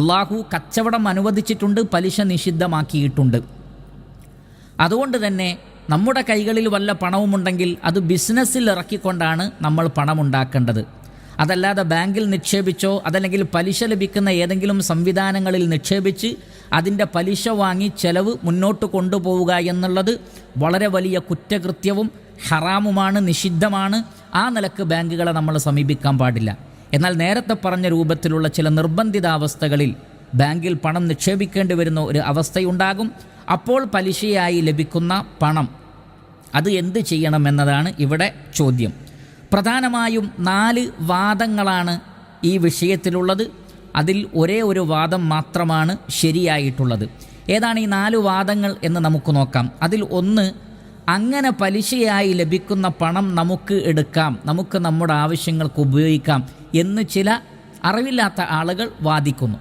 അള്ളാഹു കച്ചവടം അനുവദിച്ചിട്ടുണ്ട്, പലിശ നിഷിദ്ധമാക്കിയിട്ടുണ്ട്. അതുകൊണ്ട് തന്നെ നമ്മുടെ കൈകളിൽ വല്ല പണവുമുണ്ടെങ്കിൽ അത് ബിസിനസ്സിൽ ഇറക്കിക്കൊണ്ടാണ് നമ്മൾ പണമുണ്ടാക്കേണ്ടത്. അതല്ലാതെ ബാങ്കിൽ നിക്ഷേപിച്ചോ അതല്ലെങ്കിൽ പലിശ ലഭിക്കുന്ന ഏതെങ്കിലും സംവിധാനങ്ങളിൽ നിക്ഷേപിച്ച് അതിൻ്റെ പലിശ വാങ്ങി ചെലവ് മുന്നോട്ട് കൊണ്ടുപോവുക എന്നുള്ളത് വളരെ വലിയ കുറ്റകൃത്യവും ഹറാമുമാണ്, നിഷിദ്ധമാണ്. ആ നിലക്ക് ബാങ്കുകളെ നമ്മൾ സമീപിക്കാൻ പാടില്ല. എന്നാൽ നേരത്തെ പറഞ്ഞ രൂപത്തിലുള്ള ചില നിർബന്ധിതാവസ്ഥകളിൽ ബാങ്കിൽ പണം നിക്ഷേപിക്കേണ്ടി വരുന്ന ഒരു അവസ്ഥയുണ്ടാകും. അപ്പോൾ പലിശയായി ലഭിക്കുന്ന പണം അത് എന്ത് ചെയ്യണമെന്നതാണ് ഇവിടെ ചോദ്യം. പ്രധാനമായും 4 വാദങ്ങളാണ് ഈ വിഷയത്തിലുള്ളത്. അതിൽ ഒരേ ഒരു വാദം മാത്രമാണ് ശരിയായിട്ടുള്ളത്. ഏതാണ് ഈ 4 വാദങ്ങൾ എന്ന് നമുക്ക് നോക്കാം. അതിൽ ഒന്ന്, അങ്ങനെ പലിശയായി ലഭിക്കുന്ന പണം നമുക്ക് എടുക്കാം, നമുക്ക് നമ്മുടെ ആവശ്യങ്ങൾക്ക് ഉപയോഗിക്കാം എന്ന് ചില അറിവില്ലാത്ത ആളുകൾ വാദിക്കുന്നു.